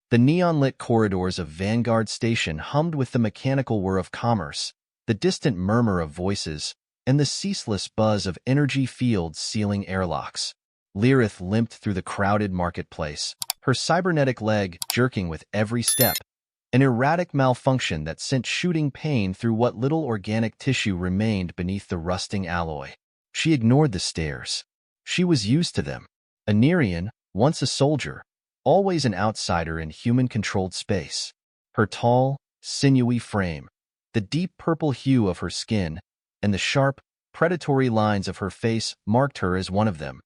The neon-lit corridors of Vanguard Station hummed with the mechanical whir of commerce, the distant murmur of voices, and the ceaseless buzz of energy fields sealing airlocks. Lirith limped through the crowded marketplace, her cybernetic leg jerking with every step, an erratic malfunction that sent shooting pain through what little organic tissue remained beneath the rusting alloy. She ignored the stares. She was used to them. A Nerian, once a soldier, always an outsider in human-controlled space. Her tall, sinewy frame, the deep purple hue of her skin, and the sharp, predatory lines of her face marked her as one of them,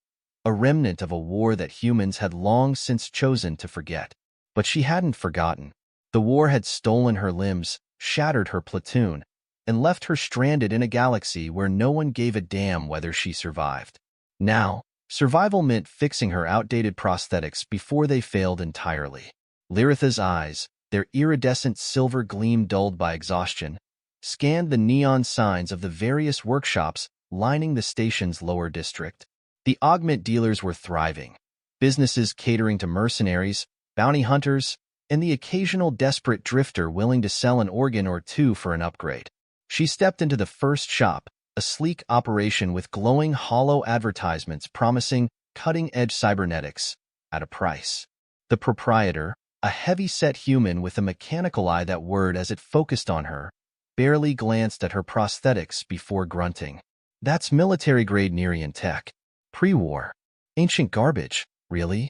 a remnant of a war that humans had long since chosen to forget. But she hadn't forgotten. The war had stolen her limbs, shattered her platoon, and left her stranded in a galaxy where no one gave a damn whether she survived. Now, survival meant fixing her outdated prosthetics before they failed entirely. Lirith's eyes, their iridescent silver gleam dulled by exhaustion, scanned the neon signs of the various workshops lining the station's lower district. The augment dealers were thriving, businesses catering to mercenaries, bounty hunters, and the occasional desperate drifter willing to sell an organ or two for an upgrade. She stepped into the first shop, a sleek operation with glowing hollow advertisements promising cutting-edge cybernetics at a price. The proprietor, a heavy-set human with a mechanical eye that whirred as it focused on her, barely glanced at her prosthetics before grunting. That's military-grade Nerian tech. Pre-war. Ancient garbage, really?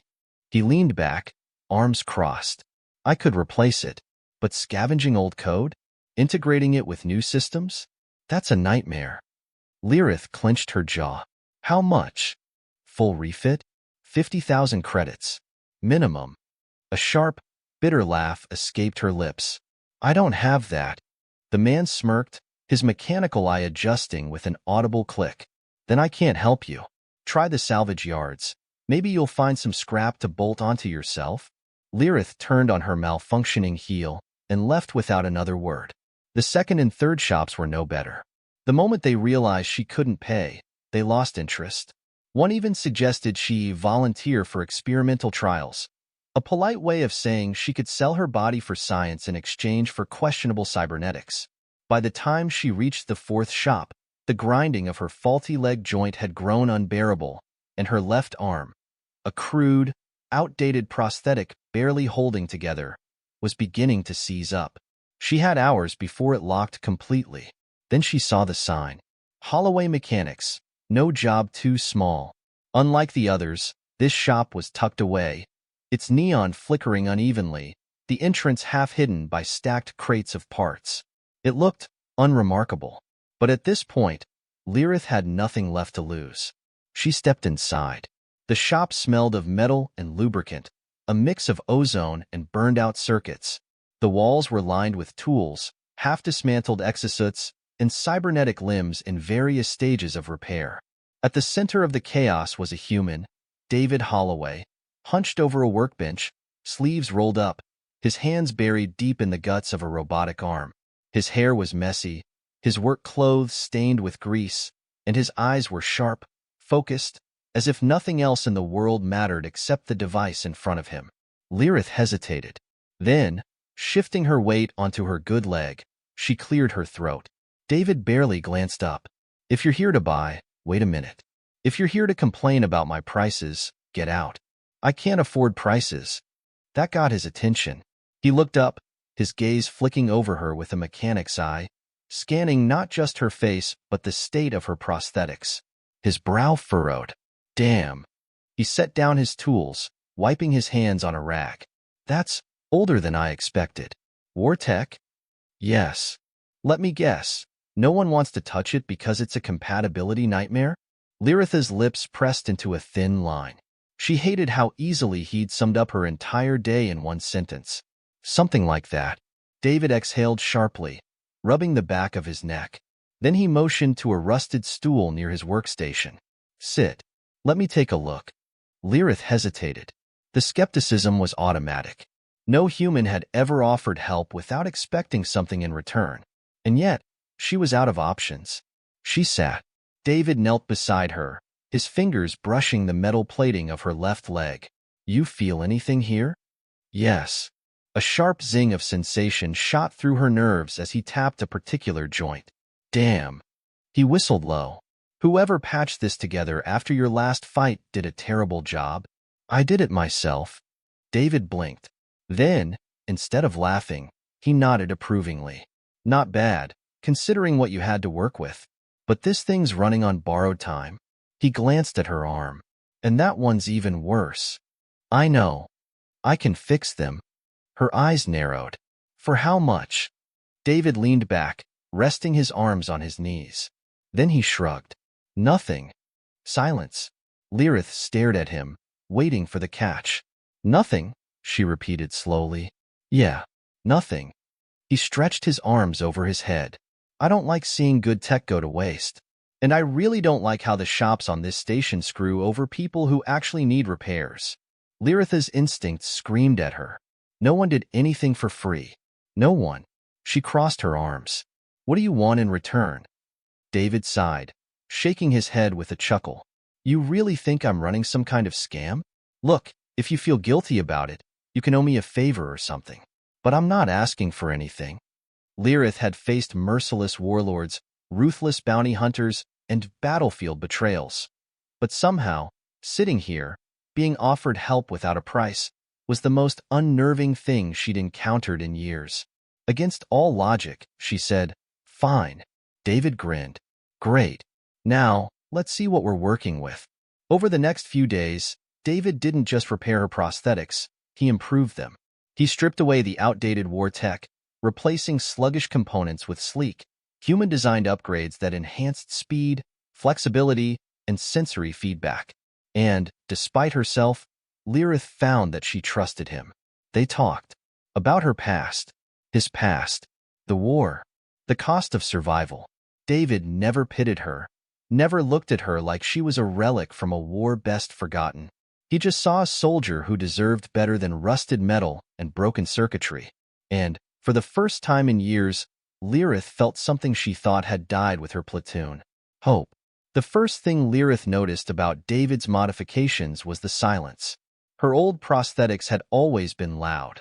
He leaned back, arms crossed. I could replace it, but scavenging old code? Integrating it with new systems? That's a nightmare. Lirith clenched her jaw. How much? Full refit? 50,000 credits. Minimum. A sharp, bitter laugh escaped her lips. I don't have that. The man smirked, his mechanical eye adjusting with an audible click. Then I can't help you. Try the salvage yards. Maybe you'll find some scrap to bolt onto yourself. Lirith turned on her malfunctioning heel and left without another word. The second and third shops were no better. The moment they realized she couldn't pay, they lost interest. One even suggested she volunteer for experimental trials, a polite way of saying she could sell her body for science in exchange for questionable cybernetics. By the time she reached the fourth shop, the grinding of her faulty leg joint had grown unbearable, and her left arm, a crude, outdated prosthetic barely holding together, was beginning to seize up. She had hours before it locked completely. Then she saw the sign. Holloway Mechanics. No job too small. Unlike the others, this shop was tucked away, its neon flickering unevenly, the entrance half hidden by stacked crates of parts. It looked unremarkable. But at this point, Lirith had nothing left to lose. She stepped inside. The shop smelled of metal and lubricant, a mix of ozone and burned-out circuits. The walls were lined with tools, half-dismantled exosuits, and cybernetic limbs in various stages of repair. At the center of the chaos was a human, David Holloway, hunched over a workbench, sleeves rolled up, his hands buried deep in the guts of a robotic arm. His hair was messy, his work clothes stained with grease, and his eyes were sharp, focused, as if nothing else in the world mattered except the device in front of him. Lirith hesitated. Then, shifting her weight onto her good leg, she cleared her throat. David barely glanced up. If you're here to buy, wait a minute. If you're here to complain about my prices, get out. I can't afford prices. That got his attention. He looked up, his gaze flicking over her with a mechanic's eye, scanning not just her face but the state of her prosthetics. His brow furrowed. Damn. He set down his tools, wiping his hands on a rag. That's older than I expected. War tech? Yes. Let me guess. No one wants to touch it because it's a compatibility nightmare? Lirith's lips pressed into a thin line. She hated how easily he'd summed up her entire day in one sentence. Something like that. David exhaled sharply, rubbing the back of his neck. Then he motioned to a rusted stool near his workstation. Sit. Let me take a look. Lirith hesitated. The skepticism was automatic. No human had ever offered help without expecting something in return. And yet, she was out of options. She sat. David knelt beside her, his fingers brushing the metal plating of her left leg. You feel anything here? Yes. A sharp zing of sensation shot through her nerves as he tapped a particular joint. Damn. He whistled low. Whoever patched this together after your last fight did a terrible job. I did it myself. David blinked. Then, instead of laughing, he nodded approvingly. Not bad, considering what you had to work with. But this thing's running on borrowed time. He glanced at her arm. And that one's even worse. I know. I can fix them. Her eyes narrowed. For how much? David leaned back, resting his arms on his knees. Then he shrugged. Nothing. Silence. Lirith stared at him, waiting for the catch. Nothing, she repeated slowly. Yeah, nothing. He stretched his arms over his head. I don't like seeing good tech go to waste. And I really don't like how the shops on this station screw over people who actually need repairs. Lirith's instincts screamed at her. No one did anything for free. No one. She crossed her arms. What do you want in return? David sighed, shaking his head with a chuckle. You really think I'm running some kind of scam? Look, if you feel guilty about it, you can owe me a favor or something. But I'm not asking for anything. Lirith had faced merciless warlords, ruthless bounty hunters, and battlefield betrayals. But somehow, sitting here, being offered help without a price, was the most unnerving thing she'd encountered in years. Against all logic, she said, Fine. David grinned. Great. Now, let's see what we're working with. Over the next few days, David didn't just repair her prosthetics, he improved them. He stripped away the outdated war tech, replacing sluggish components with sleek, human-designed upgrades that enhanced speed, flexibility, and sensory feedback. And, despite herself, Lirith found that she trusted him. They talked about her past, his past, the war, the cost of survival. David never pitied her, never looked at her like she was a relic from a war best forgotten. He just saw a soldier who deserved better than rusted metal and broken circuitry. And, for the first time in years, Lirith felt something she thought had died with her platoon. Hope. The first thing Lirith noticed about David's modifications was the silence. Her old prosthetics had always been loud.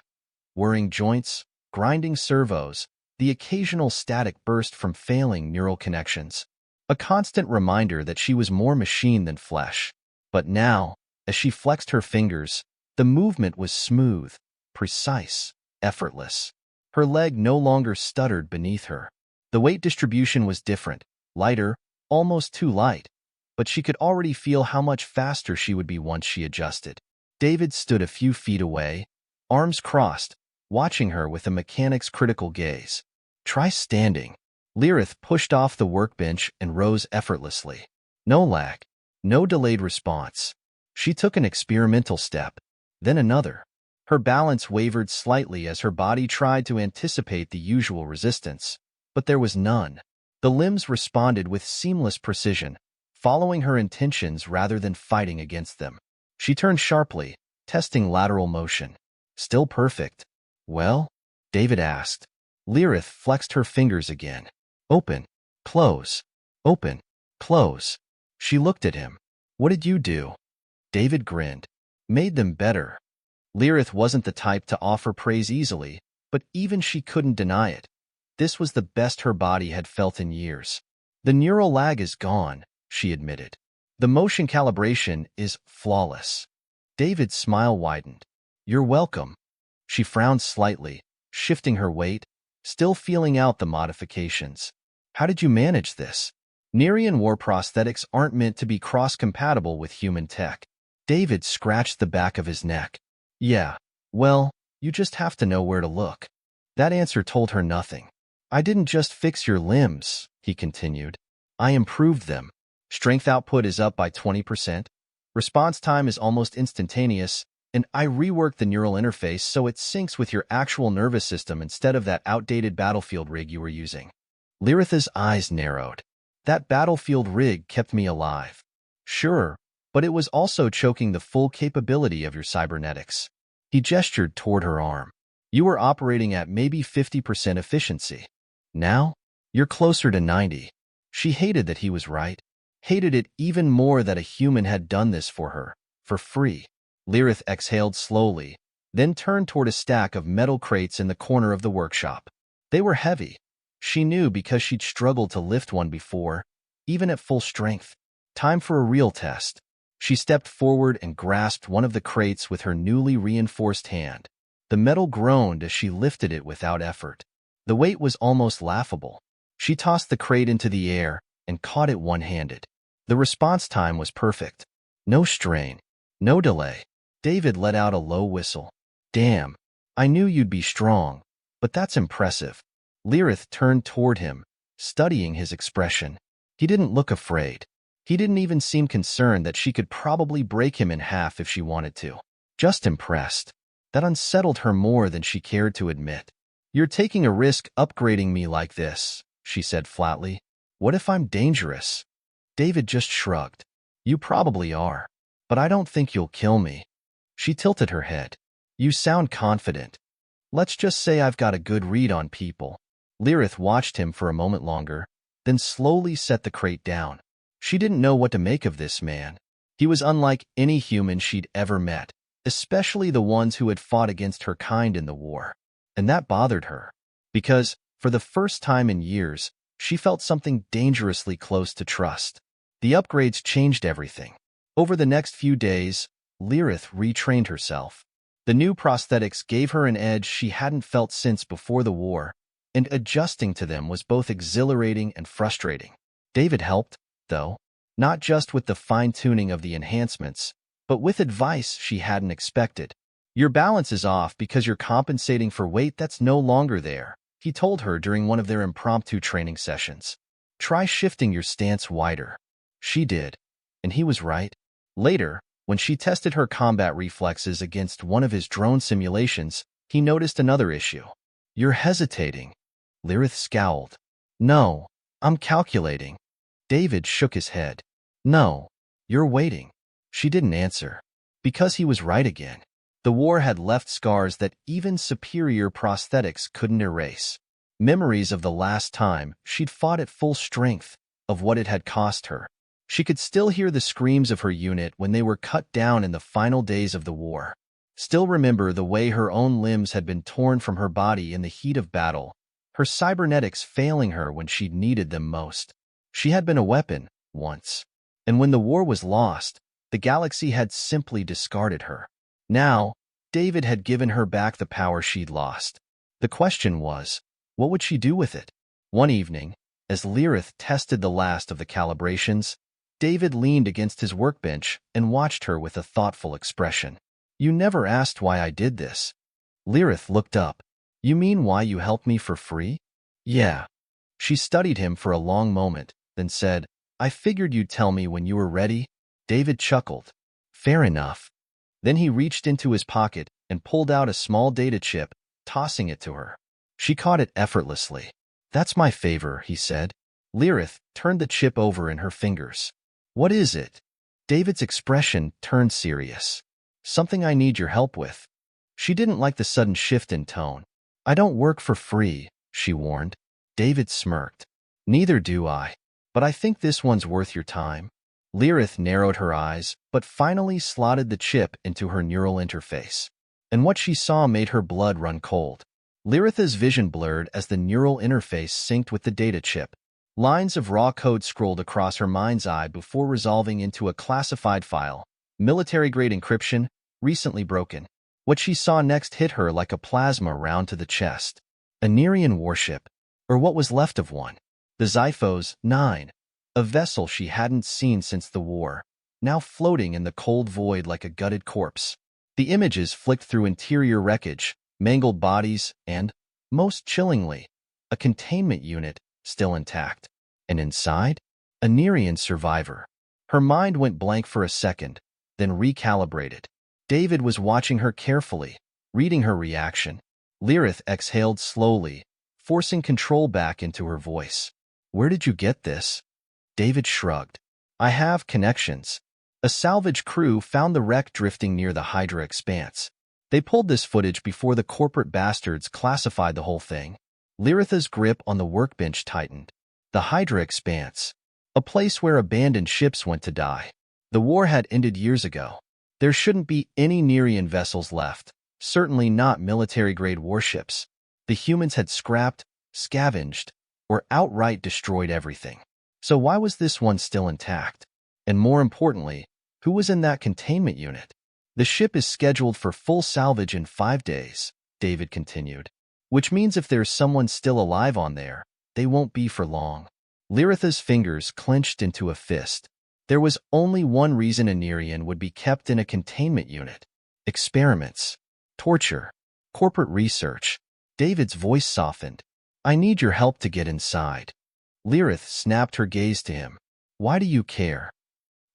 Whirring joints, grinding servos, the occasional static burst from failing neural connections. A constant reminder that she was more machine than flesh. But now, as she flexed her fingers, the movement was smooth, precise, effortless. Her leg no longer stuttered beneath her. The weight distribution was different, lighter, almost too light, but she could already feel how much faster she would be once she adjusted. David stood a few feet away, arms crossed, watching her with a mechanic's critical gaze. Try standing. Lirith pushed off the workbench and rose effortlessly. No lag, no delayed response. She took an experimental step, then another. Her balance wavered slightly as her body tried to anticipate the usual resistance, but there was none. The limbs responded with seamless precision, following her intentions rather than fighting against them. She turned sharply, testing lateral motion. Still perfect. Well? David asked. Lirith flexed her fingers again. Open, close, open, close. She looked at him. What did you do? David grinned. Made them better. Lirith wasn't the type to offer praise easily, but even she couldn't deny it. This was the best her body had felt in years. The neural lag is gone, she admitted. The motion calibration is flawless. David's smile widened. You're welcome. She frowned slightly, shifting her weight, still feeling out the modifications. How did you manage this? Nerian war prosthetics aren't meant to be cross-compatible with human tech. David scratched the back of his neck. Yeah, well, you just have to know where to look. That answer told her nothing. I didn't just fix your limbs, he continued. I improved them. Strength output is up by 20%. Response time is almost instantaneous, and I reworked the neural interface so it syncs with your actual nervous system instead of that outdated battlefield rig you were using. Lirith's eyes narrowed. That battlefield rig kept me alive. Sure, but it was also choking the full capability of your cybernetics. He gestured toward her arm. You were operating at maybe 50% efficiency. Now, you're closer to 90. She hated that he was right. Hated it even more that a human had done this for her, for free. Lirith exhaled slowly, then turned toward a stack of metal crates in the corner of the workshop. They were heavy. She knew because she'd struggled to lift one before, even at full strength. Time for a real test. She stepped forward and grasped one of the crates with her newly reinforced hand. The metal groaned as she lifted it without effort. The weight was almost laughable. She tossed the crate into the air and caught it one-handed. The response time was perfect. No strain. No delay. David let out a low whistle. Damn. I knew you'd be strong, but that's impressive. Lirith turned toward him, studying his expression. He didn't look afraid. He didn't even seem concerned that she could probably break him in half if she wanted to. Just impressed. That unsettled her more than she cared to admit. You're taking a risk upgrading me like this, she said flatly. What if I'm dangerous? David just shrugged. You probably are, but I don't think you'll kill me. She tilted her head. You sound confident. Let's just say I've got a good read on people. Lirith watched him for a moment longer, then slowly set the crate down. She didn't know what to make of this man. He was unlike any human she'd ever met, especially the ones who had fought against her kind in the war. And that bothered her, because, for the first time in years, she felt something dangerously close to trust. The upgrades changed everything. Over the next few days, Lirith retrained herself. The new prosthetics gave her an edge she hadn't felt since before the war, and adjusting to them was both exhilarating and frustrating. David helped, though, not just with the fine-tuning of the enhancements, but with advice she hadn't expected. Your balance is off because you're compensating for weight that's no longer there, he told her during one of their impromptu training sessions. Try shifting your stance wider. She did, and he was right. Later, when she tested her combat reflexes against one of his drone simulations, he noticed another issue. You're hesitating. Lirith scowled. No, I'm calculating. David shook his head. No, you're waiting. She didn't answer. Because he was right again. The war had left scars that even superior prosthetics couldn't erase. Memories of the last time she'd fought at full strength, of what it had cost her. She could still hear the screams of her unit when they were cut down in the final days of the war. Still remember the way her own limbs had been torn from her body in the heat of battle, her cybernetics failing her when she'd needed them most. She had been a weapon, once. And when the war was lost, the galaxy had simply discarded her. Now, David had given her back the power she'd lost. The question was, what would she do with it? One evening, as Lirith tested the last of the calibrations, David leaned against his workbench and watched her with a thoughtful expression. You never asked why I did this. Lirith looked up. You mean why you helped me for free? Yeah. She studied him for a long moment, then said, I figured you'd tell me when you were ready. David chuckled. Fair enough. Then he reached into his pocket and pulled out a small data chip, tossing it to her. She caught it effortlessly. That's my favor, he said. Lirith turned the chip over in her fingers. What is it? David's expression turned serious. Something I need your help with. She didn't like the sudden shift in tone. I don't work for free, she warned. David smirked. Neither do I. But I think this one's worth your time. Lirith narrowed her eyes, but finally slotted the chip into her neural interface. And what she saw made her blood run cold. Lirith's vision blurred as the neural interface synced with the data chip. Lines of raw code scrolled across her mind's eye before resolving into a classified file. Military-grade encryption, recently broken. What she saw next hit her like a plasma round to the chest. A Nerian warship, or what was left of one. The HFY 9, a vessel she hadn't seen since the war, now floating in the cold void like a gutted corpse. The images flicked through interior wreckage, mangled bodies, and, most chillingly, a containment unit still intact. And inside, a Nerian survivor. Her mind went blank for a second, then recalibrated. David was watching her carefully, reading her reaction. Lirith exhaled slowly, forcing control back into her voice. Where did you get this? David shrugged. I have connections. A salvage crew found the wreck drifting near the Hydra expanse. They pulled this footage before the corporate bastards classified the whole thing. Lirith's grip on the workbench tightened. The Hydra expanse. A place where abandoned ships went to die. The war had ended years ago. There shouldn't be any Nerian vessels left, Certainly not military-grade warships. The humans had scrapped, scavenged, or outright destroyed everything. So why was this one still intact? And more importantly, who was in that containment unit? The ship is scheduled for full salvage in 5 days, David continued. Which means if there's someone still alive on there, they won't be for long. Lirith's fingers clenched into a fist. There was only one reason a Nerian would be kept in a containment unit. Experiments. Torture. Corporate research. David's voice softened. I need your help to get inside. Lirith snapped her gaze to him. Why do you care?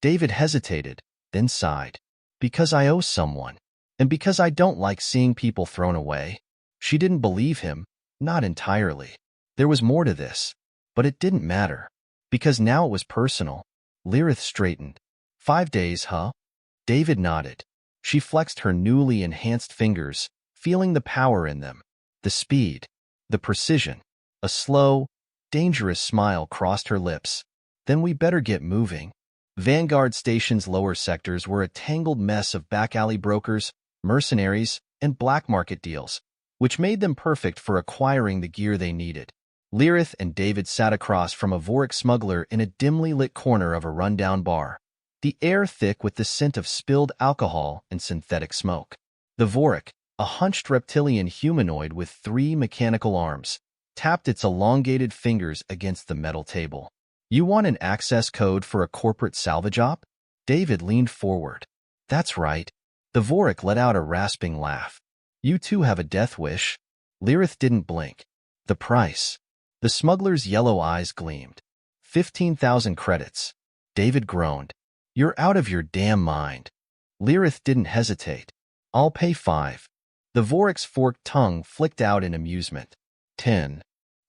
David hesitated, then sighed. Because I owe someone. And because I don't like seeing people thrown away. She didn't believe him, not entirely. There was more to this. But it didn't matter. Because now it was personal. Lirith straightened. 5 days, huh? David nodded. She flexed her newly enhanced fingers, feeling the power in them. The speed. The precision. A slow, dangerous smile crossed her lips. Then we better get moving. Vanguard Station's lower sectors were a tangled mess of back-alley brokers, mercenaries, and black market deals, which made them perfect for acquiring the gear they needed. Lirith and David sat across from a Vorik smuggler in a dimly lit corner of a rundown bar, the air thick with the scent of spilled alcohol and synthetic smoke. The Vorik, a hunched reptilian humanoid with 3 mechanical arms, tapped its elongated fingers against the metal table. You want an access code for a corporate salvage op? David leaned forward. That's right. The Vorik let out a rasping laugh. You too have a death wish. Lirith didn't blink. The price. The smuggler's yellow eyes gleamed. 15,000 credits. David groaned. You're out of your damn mind. Lirith didn't hesitate. I'll pay 5. The Vorik's forked tongue flicked out in amusement. 10.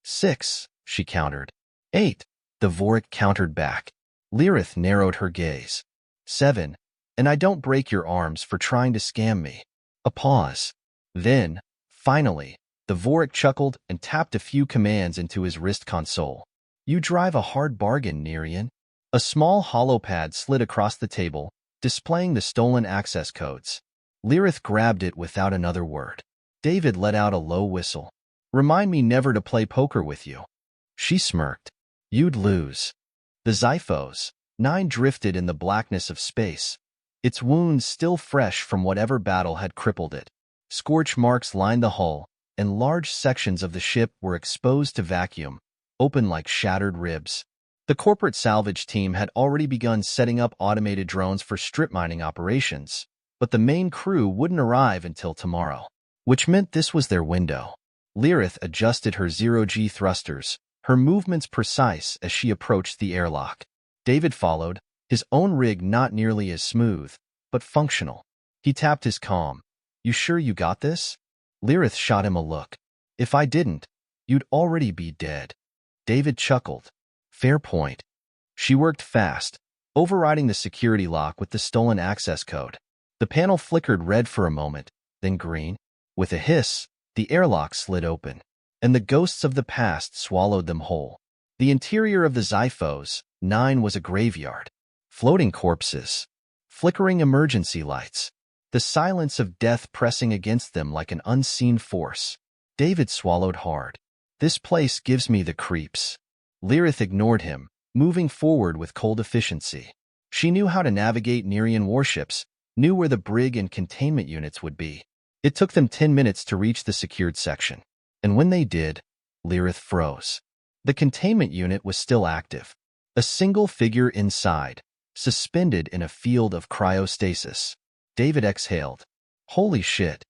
6, she countered. 8. The Vorik countered back. Lirith narrowed her gaze. 7. And I don't break your arms for trying to scam me. A pause. Then, finally, the Vorik chuckled and tapped a few commands into his wrist console. You drive a hard bargain, Nerian. A small hollow pad slid across the table, displaying the stolen access codes. Lirith grabbed it without another word. David let out a low whistle. Remind me never to play poker with you. She smirked. You'd lose. The Zos Nine drifted in the blackness of space, its wounds still fresh from whatever battle had crippled it. Scorch marks lined the hull, and large sections of the ship were exposed to vacuum, open like shattered ribs. The corporate salvage team had already begun setting up automated drones for strip mining operations, but the main crew wouldn't arrive until tomorrow, which meant this was their window. Lirith adjusted her zero-G thrusters, her movements precise as she approached the airlock. David followed, his own rig not nearly as smooth, but functional. He tapped his comm. You sure you got this? Lirith shot him a look. If I didn't, you'd already be dead. David chuckled. Fair point. She worked fast, overriding the security lock with the stolen access code. The panel flickered red for a moment, then green. With a hiss, the airlock slid open, and the ghosts of the past swallowed them whole. The interior of the Zos Nine was a graveyard. Floating corpses. Flickering emergency lights. The silence of death pressing against them like an unseen force. David swallowed hard. This place gives me the creeps. Lirith ignored him, moving forward with cold efficiency. She knew how to navigate Nerian warships, knew where the brig and containment units would be. It took them 10 minutes to reach the secured section. And when they did, Lirith froze. The containment unit was still active. A single figure inside, suspended in a field of cryostasis. David exhaled. Holy shit.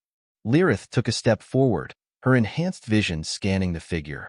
Lirith took a step forward, her enhanced vision scanning the figure.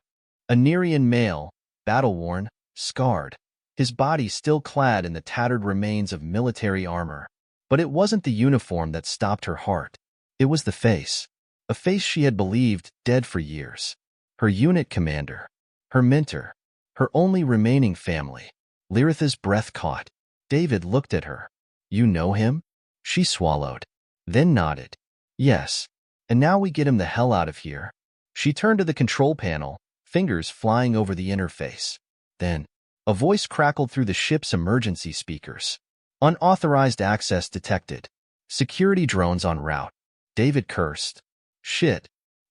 A Nerian male, battle-worn, scarred, his body still clad in the tattered remains of military armor. But it wasn't the uniform that stopped her heart. It was the face. A face she had believed dead for years. Her unit commander. Her mentor. Her only remaining family. Lirith's breath caught. David looked at her. You know him? She swallowed, then nodded. Yes. And now we get him the hell out of here. She turned to the control panel, fingers flying over the interface. Then, a voice crackled through the ship's emergency speakers. Unauthorized access detected. Security drones en route. David cursed. Shit.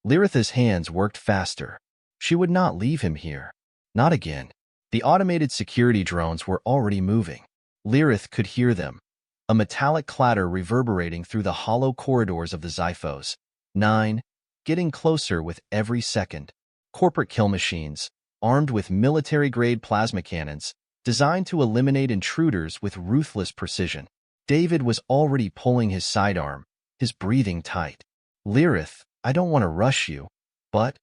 Lirith's hands worked faster. She would not leave him here. Not again. The automated security drones were already moving. Lirith could hear them, a metallic clatter reverberating through the hollow corridors of the HFY 9, getting closer with every second. Corporate kill machines, armed with military-grade plasma cannons, designed to eliminate intruders with ruthless precision. David was already pulling his sidearm, his breathing tight. Lirith, I don't want to rush you, but...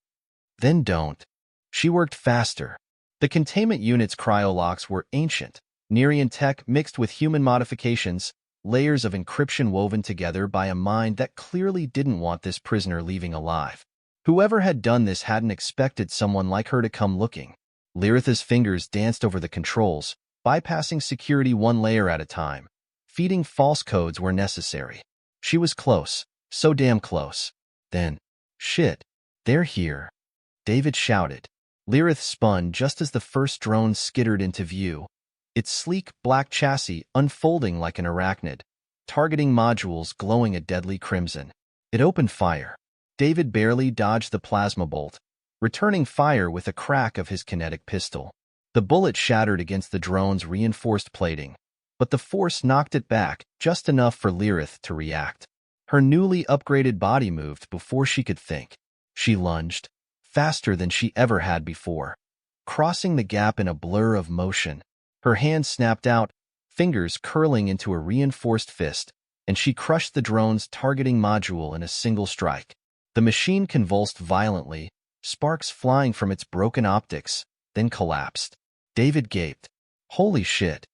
Then don't. She worked faster. The containment unit's cryolocks were ancient, Nerian tech mixed with human modifications, layers of encryption woven together by a mind that clearly didn't want this prisoner leaving alive. Whoever had done this hadn't expected someone like her to come looking. Lirith's fingers danced over the controls, bypassing security one layer at a time. Feeding false codes where necessary. She was close, so damn close. Then, shit, they're here. David shouted. Lirith spun just as the first drone skittered into view, its sleek, black chassis unfolding like an arachnid, targeting modules glowing a deadly crimson. It opened fire. David barely dodged the plasma bolt, returning fire with a crack of his kinetic pistol. The bullet shattered against the drone's reinforced plating, but the force knocked it back just enough for Lirith to react. Her newly upgraded body moved before she could think. She lunged, faster than she ever had before, crossing the gap in a blur of motion. Her hand snapped out, fingers curling into a reinforced fist, and she crushed the drone's targeting module in a single strike. The machine convulsed violently, sparks flying from its broken optics, then collapsed. David gaped. Holy shit.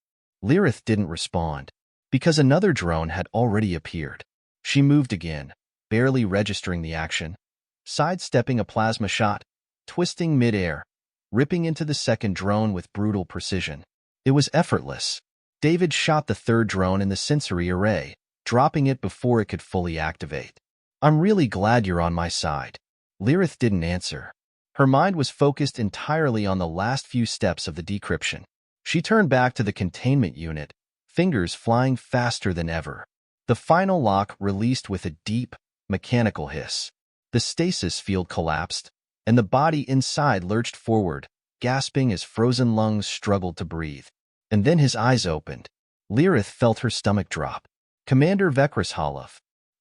Lirith didn't respond, because another drone had already appeared. She moved again, barely registering the action, sidestepping a plasma shot, twisting midair, ripping into the second drone with brutal precision. It was effortless. David shot the third drone in the sensory array, dropping it before it could fully activate. I'm really glad you're on my side. Lirith didn't answer. Her mind was focused entirely on the last few steps of the decryption. She turned back to the containment unit, fingers flying faster than ever. The final lock released with a deep, mechanical hiss. The stasis field collapsed, and the body inside lurched forward, gasping as frozen lungs struggled to breathe. And then his eyes opened. Lirith felt her stomach drop. Commander Vekris Holloway,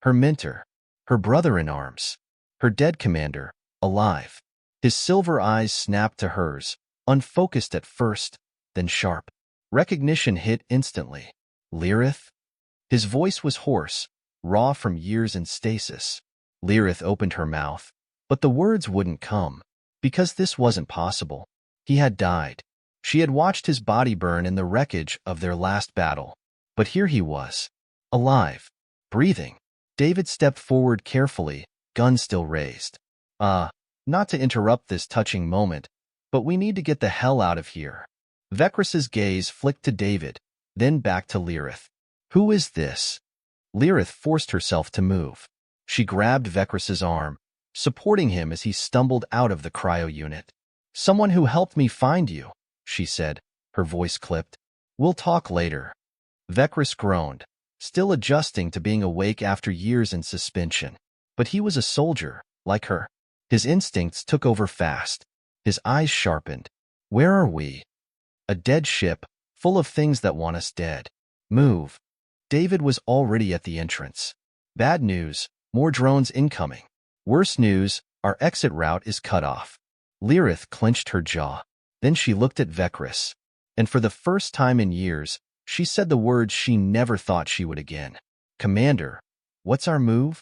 her mentor, her brother-in-arms, her dead commander, alive. His silver eyes snapped to hers, unfocused at first, then sharp. Recognition hit instantly. Lirith? His voice was hoarse, raw from years in stasis. Lirith opened her mouth, but the words wouldn't come, because this wasn't possible. He had died. She had watched his body burn in the wreckage of their last battle, but here he was, alive, breathing. David stepped forward carefully, gun still raised. Not to interrupt this touching moment, but we need to get the hell out of here. Vekris's gaze flicked to David, then back to Lirith. Who is this? Lirith forced herself to move. She grabbed Vekris's arm, supporting him as he stumbled out of the cryo unit. Someone who helped me find you, she said, her voice clipped. We'll talk later. Vekris groaned, still adjusting to being awake after years in suspension. But he was a soldier, like her. His instincts took over fast. His eyes sharpened. Where are we? A dead ship, full of things that want us dead. Move. David was already at the entrance. Bad news, more drones incoming. Worse news, our exit route is cut off. Lirith clenched her jaw. Then she looked at Vekris. And for the first time in years, she said the words she never thought she would again. Commander, what's our move?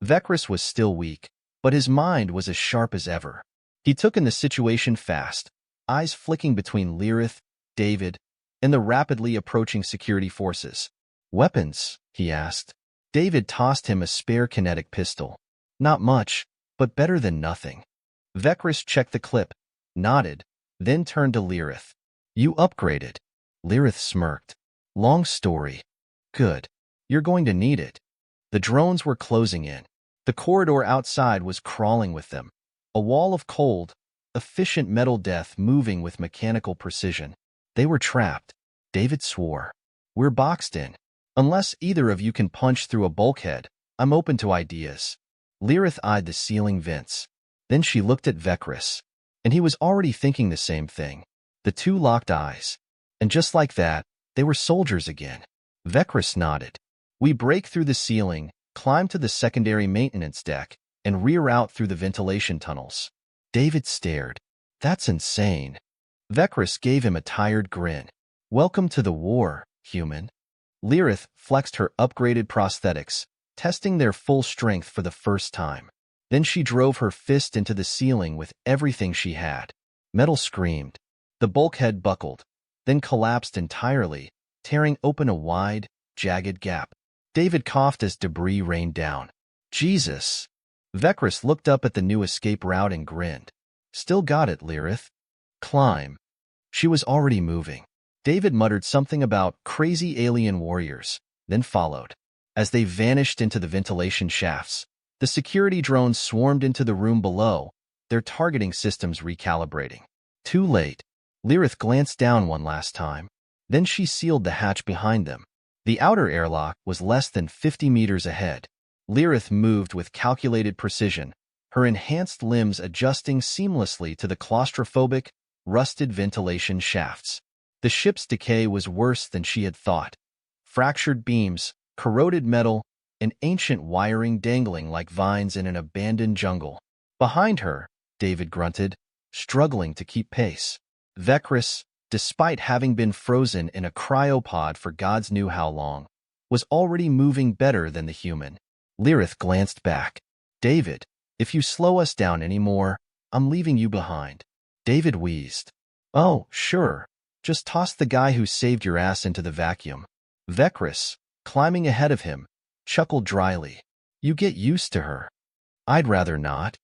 Vekris was still weak, but his mind was as sharp as ever. He took in the situation fast, eyes flicking between Lirith, David, and the rapidly approaching security forces. Weapons, he asked. David tossed him a spare kinetic pistol. Not much, but better than nothing. Vekris checked the clip, nodded, then turned to Lirith. You upgraded. Lirith smirked. Long story. Good. You're going to need it. The drones were closing in. The corridor outside was crawling with them. A wall of cold, efficient metal death moving with mechanical precision. They were trapped. David swore. We're boxed in. Unless either of you can punch through a bulkhead, I'm open to ideas. Lirith eyed the ceiling vents. Then she looked at Vecris, and he was already thinking the same thing. The two locked eyes. And just like that, they were soldiers again. Vecris nodded. We break through the ceiling, climb to the secondary maintenance deck, and rear out through the ventilation tunnels. David stared. That's insane. Vecris gave him a tired grin. Welcome to the war, human. Lirith flexed her upgraded prosthetics, testing their full strength for the first time. Then she drove her fist into the ceiling with everything she had. Metal screamed. The bulkhead buckled, then collapsed entirely, tearing open a wide, jagged gap. David coughed as debris rained down. Jesus! Vecris looked up at the new escape route and grinned. Still got it, Lirith. Climb. She was already moving. David muttered something about crazy alien warriors, then followed. As they vanished into the ventilation shafts, the security drones swarmed into the room below, their targeting systems recalibrating. Too late. Lirith glanced down one last time. Then she sealed the hatch behind them. The outer airlock was less than 50 meters ahead. Lirith moved with calculated precision, her enhanced limbs adjusting seamlessly to the claustrophobic, rusted ventilation shafts. The ship's decay was worse than she had thought. Fractured beams, corroded metal, and ancient wiring dangling like vines in an abandoned jungle. Behind her, David grunted, struggling to keep pace. Vecris, despite having been frozen in a cryopod for gods knew how long, was already moving better than the human. Lirith glanced back. David, if you slow us down any more, I'm leaving you behind. David wheezed. Oh, sure. Just toss the guy who saved your ass into the vacuum. Vecris, climbing ahead of him, chuckled dryly. You get used to her. I'd rather not.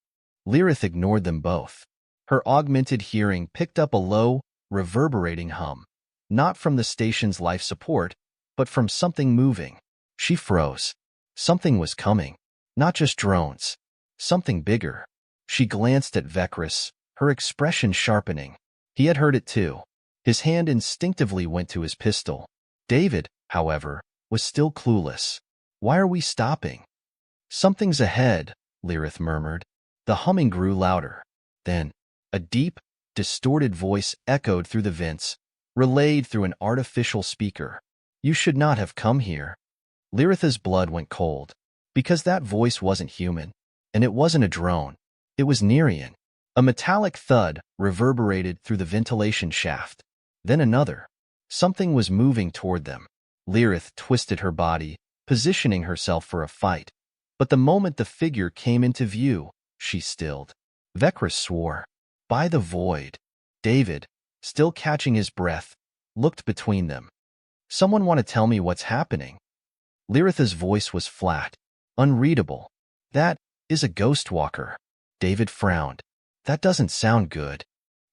Lirith ignored them both. Her augmented hearing picked up a low, reverberating hum. Not from the station's life support, but from something moving. She froze. Something was coming. Not just drones. Something bigger. She glanced at Vecris, her expression sharpening. He had heard it too. His hand instinctively went to his pistol. David, however, was still clueless. Why are we stopping? Something's ahead, Lirith murmured. The humming grew louder. Then, a deep, distorted voice echoed through the vents, relayed through an artificial speaker. You should not have come here. Lirith's blood went cold, because that voice wasn't human, and it wasn't a drone. It was Nerian. A metallic thud reverberated through the ventilation shaft. Then another. Something was moving toward them. Lirith twisted her body, positioning herself for a fight. But the moment the figure came into view, she stilled. Vecris swore. By the void. David, still catching his breath, looked between them. Someone want to tell me what's happening? Lirith's voice was flat, unreadable. That is a ghost walker. David frowned. That doesn't sound good.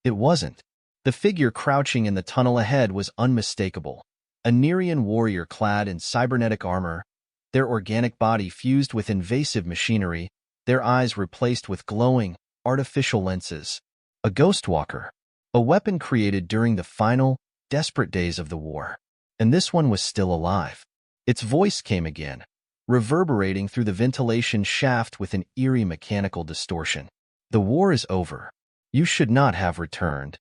It wasn't. The figure crouching in the tunnel ahead was unmistakable. A Nerian warrior clad in cybernetic armor, their organic body fused with invasive machinery, their eyes replaced with glowing, artificial lenses. A ghost walker. A weapon created during the final, desperate days of the war. And this one was still alive. Its voice came again, reverberating through the ventilation shaft with an eerie mechanical distortion. The war is over. You should not have returned.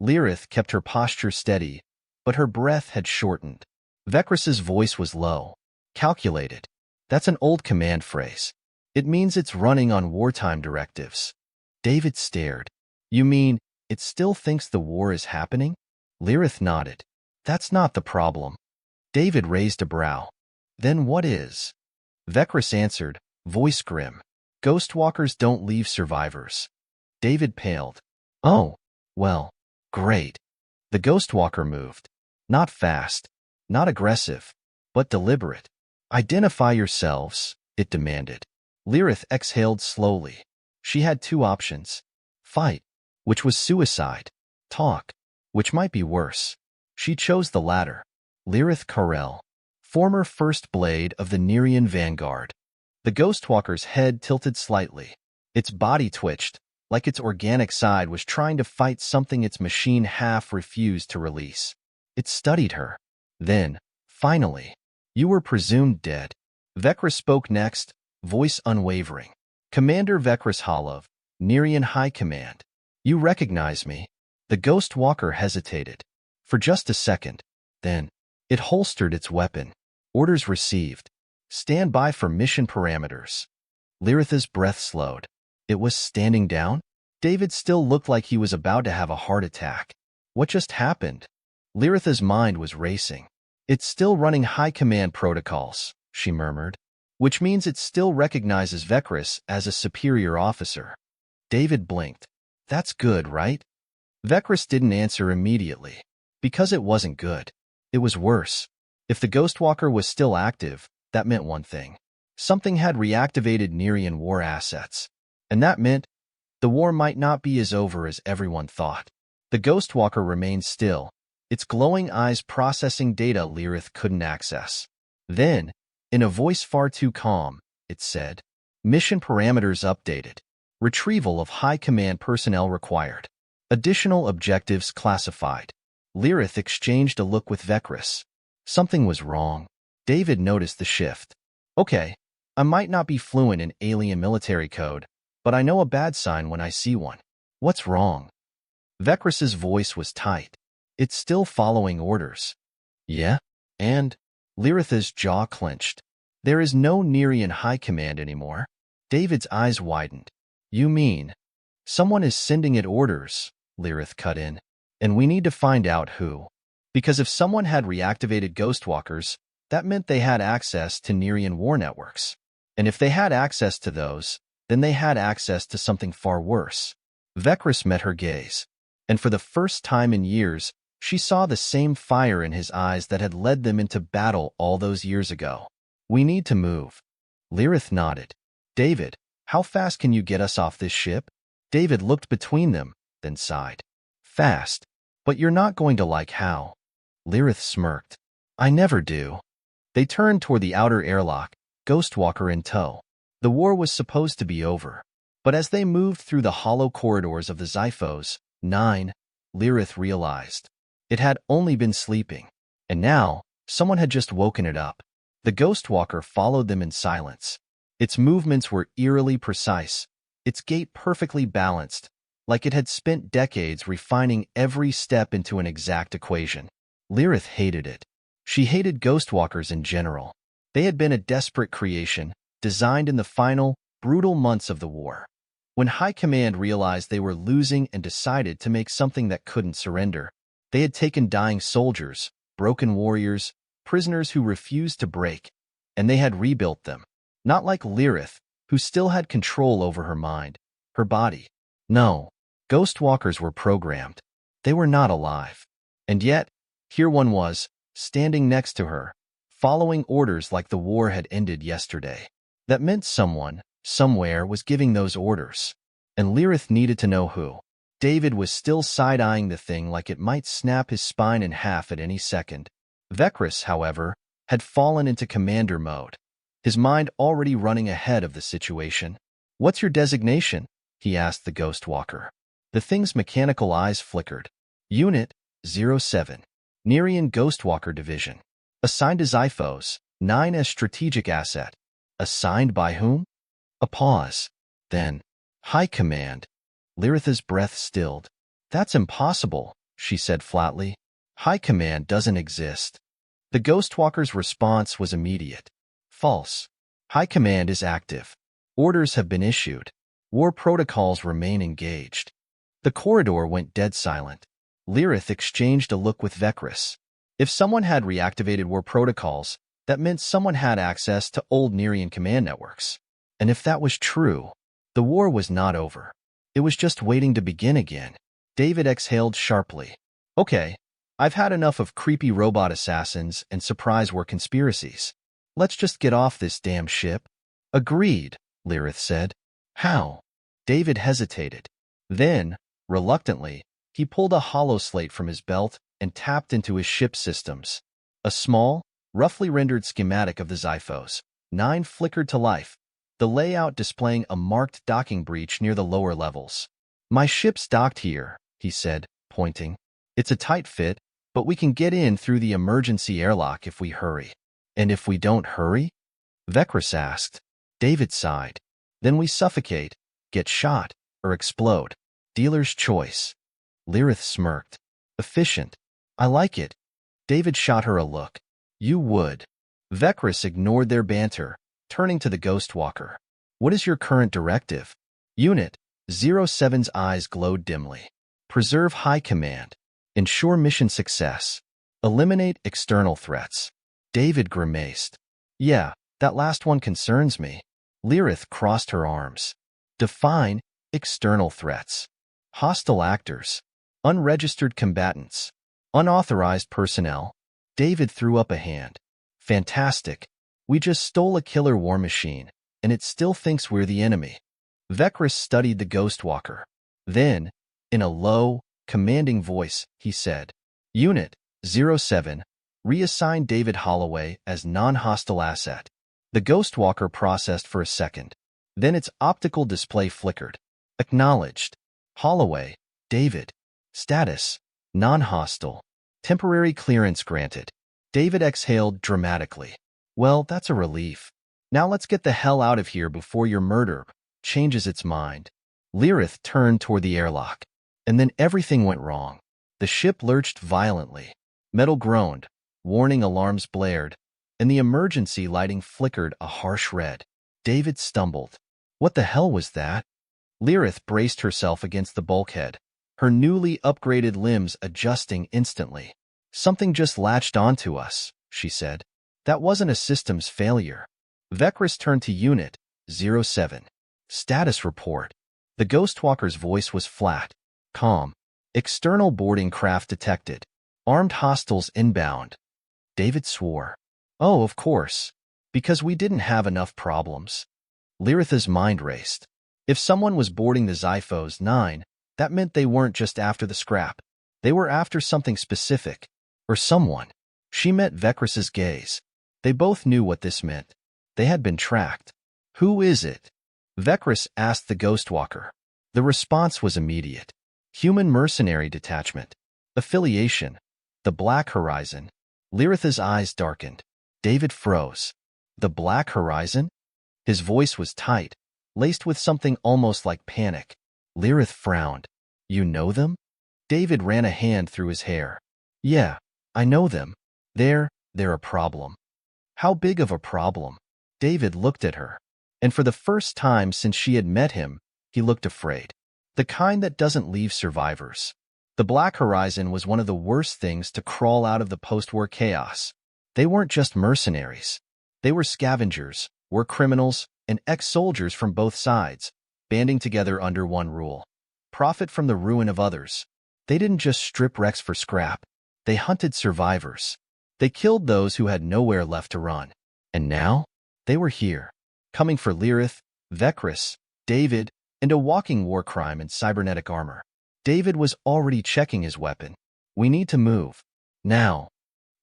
Lirith kept her posture steady, but her breath had shortened. Vecris's voice was low, calculated. That's an old command phrase. It means it's running on wartime directives. David stared. You mean, it still thinks the war is happening? Lirith nodded. That's not the problem. David raised a brow. Then what is? Vecris answered, voice grim. Ghostwalkers don't leave survivors. David paled. Oh, well, great. The Ghostwalker moved. Not fast, not aggressive, but deliberate. Identify yourselves, it demanded. Lirith exhaled slowly. She had two options. Fight, which was suicide. Talk, which might be worse. She chose the latter. Lirith Karel, former First Blade of the Nerian Vanguard. The Ghostwalker's head tilted slightly. Its body twitched, like its organic side was trying to fight something its machine half refused to release. It studied her. Then, finally, you were presumed dead. Vecris spoke next, Voice unwavering. Commander Vekris Holov, Nerian High Command. You recognize me? The Ghost Walker hesitated. For just a second. Then, it holstered its weapon. Orders received. Stand by for mission parameters. Lirith's breath slowed. It was standing down? David still looked like he was about to have a heart attack. What just happened? Lirith's mind was racing. It's still running high command protocols, she murmured, which means it still recognizes Vekris as a superior officer. David blinked. That's good, right? Vekris didn't answer immediately. Because it wasn't good. It was worse. If the Ghostwalker was still active, that meant one thing. Something had reactivated Nerian war assets. And that meant the war might not be as over as everyone thought. The Ghostwalker remained still, its glowing eyes processing data Lirith couldn't access. Then, in a voice far too calm, it said, Mission parameters updated. Retrieval of high command personnel required. Additional objectives classified. Lirith exchanged a look with Vekris. Something was wrong. David noticed the shift. Okay, I might not be fluent in alien military code, but I know a bad sign when I see one. What's wrong? Vekris's voice was tight. It's still following orders. Yeah? And? Lirith's jaw clenched. There is no Nerian high command anymore. David's eyes widened. You mean? Someone is sending it orders, Lirith cut in. And we need to find out who. Because if someone had reactivated Ghostwalkers, that meant they had access to Nerian war networks. And if they had access to those, then they had access to something far worse. Vekris met her gaze. And for the first time in years, she saw the same fire in his eyes that had led them into battle all those years ago. We need to move. Lirith nodded. David, how fast can you get us off this ship? David looked between them, then sighed. Fast. But you're not going to like how. Lirith smirked. I never do. They turned toward the outer airlock, Ghostwalker in tow. The war was supposed to be over. But as they moved through the hollow corridors of the HFY Nine, Lirith realized. It had only been sleeping. And now, someone had just woken it up. The Ghostwalker followed them in silence. Its movements were eerily precise, its gait perfectly balanced, like it had spent decades refining every step into an exact equation. Lirith hated it. She hated Ghostwalkers in general. They had been a desperate creation, designed in the final, brutal months of the war. When High Command realized they were losing and decided to make something that couldn't surrender, they had taken dying soldiers, broken warriors, prisoners who refused to break, and they had rebuilt them. Not like Lirith, who still had control over her mind, her body. No, Ghostwalkers were programmed. They were not alive. And yet, here one was, standing next to her, following orders like the war had ended yesterday. That meant someone, somewhere, was giving those orders. And Lirith needed to know who. David was still side-eyeing the thing like it might snap his spine in half at any second. Vekris, however, had fallen into commander mode, his mind already running ahead of the situation. What's your designation? He asked the Ghostwalker. The thing's mechanical eyes flickered. Unit 07. Nerian Ghostwalker Division. Assigned to HFY 9 as strategic asset. Assigned by whom? A pause. Then, High Command. Lirith's breath stilled. That's impossible, she said flatly. High Command doesn't exist. The Ghostwalker's response was immediate. False. High Command is active. Orders have been issued. War protocols remain engaged. The corridor went dead silent. Lirith exchanged a look with Vekris. If someone had reactivated war protocols, that meant someone had access to old Nerian command networks. And if that was true, the war was not over. It was just waiting to begin again. David exhaled sharply. Okay, I've had enough of creepy robot assassins and surprise war conspiracies. Let's just get off this damn ship. Agreed, Lirith said. How? David hesitated. Then, reluctantly, he pulled a hollow slate from his belt and tapped into his ship systems. A small, roughly rendered schematic of the HFY 9 flickered to life, the layout displaying a marked docking breach near the lower levels. My ship's docked here, he said, pointing. It's a tight fit, but we can get in through the emergency airlock if we hurry. And if we don't hurry? Vekris asked. David sighed. Then we suffocate, get shot, or explode. Dealer's choice. Lirith smirked. Efficient. I like it. David shot her a look. You would. Vecris ignored their banter, turning to the Ghostwalker. What is your current directive? Unit 07's eyes glowed dimly. Preserve high command. Ensure mission success. Eliminate external threats. David grimaced. Yeah, that last one concerns me. Lirith crossed her arms. Define external threats. Hostile actors. Unregistered combatants. Unauthorized personnel. David threw up a hand. Fantastic. We just stole a killer war machine, and it still thinks we're the enemy. Vecris studied the Ghostwalker. Then, in a low, commanding voice, he said, Unit 07, reassign David Holloway as non-hostile asset. The Ghostwalker processed for a second. Then its optical display flickered. Acknowledged. Holloway, David. Status, non-hostile. Temporary clearance granted. David exhaled dramatically. Well, that's a relief. Now let's get the hell out of here before your murder changes its mind. Lirith turned toward the airlock. And then everything went wrong. The ship lurched violently. Metal groaned. Warning alarms blared. And the emergency lighting flickered a harsh red. David stumbled. What the hell was that? Lirith braced herself against the bulkhead, her newly upgraded limbs adjusting instantly. Something just latched onto us, she said. That wasn't a systems failure. Vecris turned to Unit 07. Status report. The Ghostwalker's voice was flat, calm. External boarding craft detected. Armed hostiles inbound. David swore. Oh, of course. Because we didn't have enough problems. Lirith's mind raced. If someone was boarding the Zos Nine, that meant they weren't just after the scrap. They were after something specific. Or someone. She met Vecris's gaze. They both knew what this meant. They had been tracked. Who is it? Vecris asked the Ghostwalker. The response was immediate. Human mercenary detachment. Affiliation. The Black Horizon. Lirith's eyes darkened. David froze. The Black Horizon? His voice was tight, laced with something almost like panic. Lirith frowned. You know them? David ran a hand through his hair. Yeah, I know them. They're a problem. How big of a problem? David looked at her. And for the first time since she had met him, he looked afraid. The kind that doesn't leave survivors. The Black Horizon was one of the worst things to crawl out of the post-war chaos. They weren't just mercenaries. They were scavengers, war criminals, and ex-soldiers from both sides, banding together under one rule. Profit from the ruin of others. They didn't just strip wrecks for scrap. They hunted survivors. They killed those who had nowhere left to run. And now, they were here, coming for Lirith, Vecris, David, and a walking war crime in cybernetic armor. David was already checking his weapon. We need to move. Now.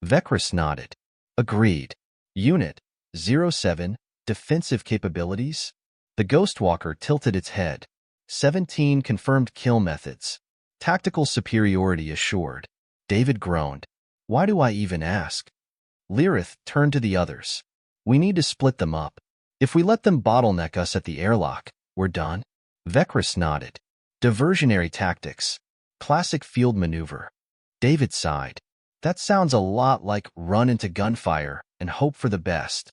Vecris nodded. Agreed. Unit 07, defensive capabilities? The Ghostwalker tilted its head. 17 confirmed kill methods. Tactical superiority assured. David groaned. Why do I even ask? Lirith turned to the others. We need to split them up. If we let them bottleneck us at the airlock, we're done. Vecris nodded. Diversionary tactics. Classic field maneuver. David sighed. That sounds a lot like run into gunfire and hope for the best.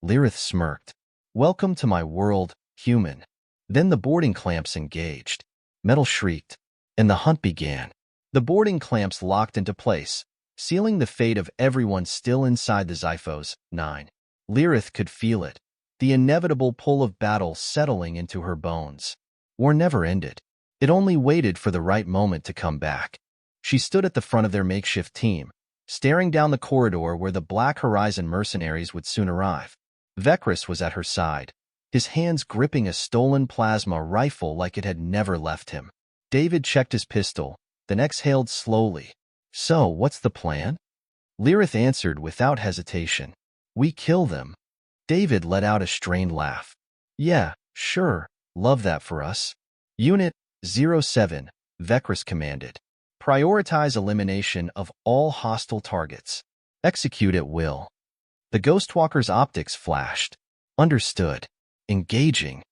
Lirith smirked. Welcome to my world, human. Then the boarding clamps engaged. Metal shrieked, and the hunt began. The boarding clamps locked into place, sealing the fate of everyone still inside the Zos Nine. Lirith could feel it, the inevitable pull of battle settling into her bones. War never ended. It only waited for the right moment to come back. She stood at the front of their makeshift team, staring down the corridor where the Black Horizon mercenaries would soon arrive. Vecris was at her side, his hands gripping a stolen plasma rifle like it had never left him. David checked his pistol, then exhaled slowly. So, what's the plan? Lirith answered without hesitation. We kill them. David let out a strained laugh. Yeah, sure, love that for us. Unit 07, Vecris commanded. Prioritize elimination of all hostile targets. Execute at will. The Ghostwalker's optics flashed. Understood. engaging.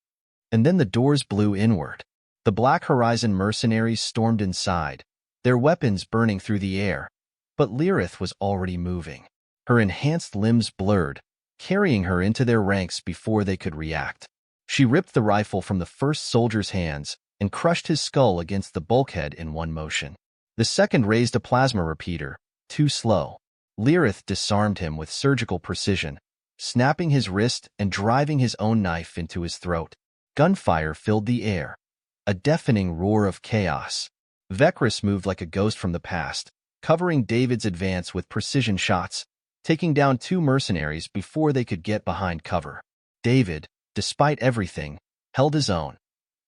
And then the doors blew inward. The Black Horizon mercenaries stormed inside, their weapons burning through the air. But Lirith was already moving. Her enhanced limbs blurred, carrying her into their ranks before they could react. She ripped the rifle from the first soldier's hands and crushed his skull against the bulkhead in one motion. The second raised a plasma repeater, too slow. Lirith disarmed him with surgical precision, snapping his wrist and driving his own knife into his throat. Gunfire filled the air, a deafening roar of chaos. Vecris moved like a ghost from the past, covering David's advance with precision shots, taking down 2 mercenaries before they could get behind cover. David, despite everything, held his own,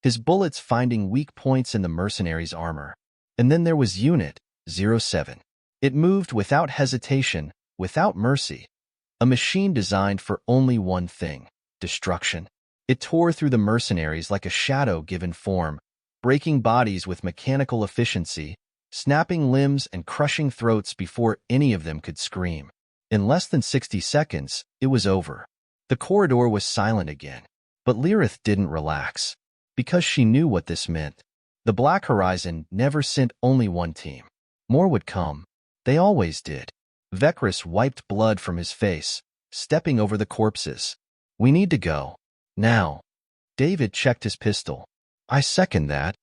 his bullets finding weak points in the mercenaries' armor. And then there was Unit 07. It moved without hesitation, without mercy. A machine designed for only one thing: destruction. It tore through the mercenaries like a shadow given form, breaking bodies with mechanical efficiency, snapping limbs and crushing throats before any of them could scream. In less than 60 seconds, it was over. The corridor was silent again. But Lirith didn't relax, because she knew what this meant. The Black Horizon never sent only one team. More would come. They always did. Vecris wiped blood from his face, stepping over the corpses. "We need to go. Now." David checked his pistol. "I second that."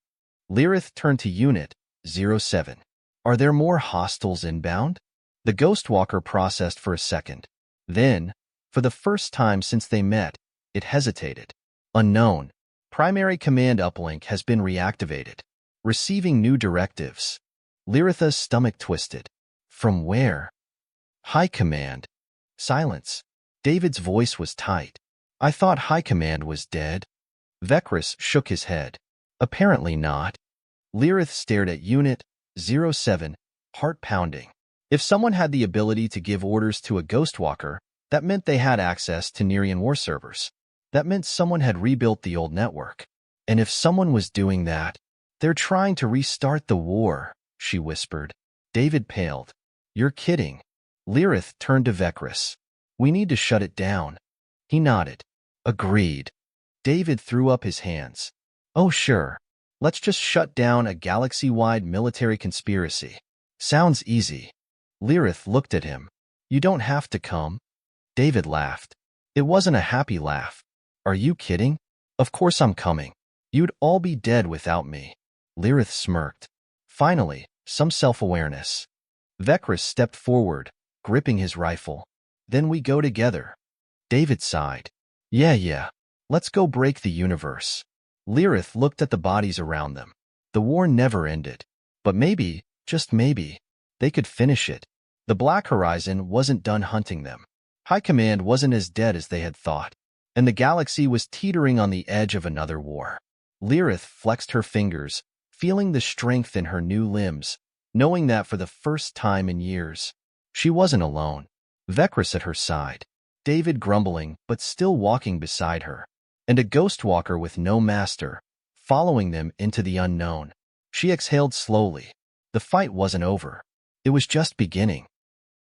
Lirith turned to Unit 07. "Are there more hostiles inbound?" The Ghostwalker processed for a second. Then, for the first time since they met, it hesitated. "Unknown. Primary command uplink has been reactivated. Receiving new directives." Liritha's stomach twisted. "From where?" "High Command." Silence. David's voice was tight. "I thought High Command was dead." Vecris shook his head. "Apparently not." Lirith stared at Unit 07, heart pounding. If someone had the ability to give orders to a Ghostwalker, that meant they had access to Nerian war servers. That meant someone had rebuilt the old network. And if someone was doing that, they're trying to restart the war, she whispered. David paled. "You're kidding." Lirith turned to Vecris. "We need to shut it down." He nodded. "Agreed." David threw up his hands. "Oh, sure. Let's just shut down a galaxy-wide military conspiracy. Sounds easy." Lirith looked at him. "You don't have to come." David laughed. It wasn't a happy laugh. "Are you kidding? Of course I'm coming. You'd all be dead without me." Lirith smirked. Finally, some self-awareness. Vecris stepped forward, gripping his rifle. "Then we go together." David sighed. Yeah. Let's go break the universe." Lirith looked at the bodies around them. The war never ended. But maybe, just maybe, they could finish it. The Black Horizon wasn't done hunting them. High Command wasn't as dead as they had thought. And the galaxy was teetering on the edge of another war. Lirith flexed her fingers, feeling the strength in her new limbs, knowing that for the first time in years, she wasn't alone. Vecris at her side, David grumbling but still walking beside her, and a Ghostwalker with no master, following them into the unknown. She exhaled slowly. The fight wasn't over. It was just beginning.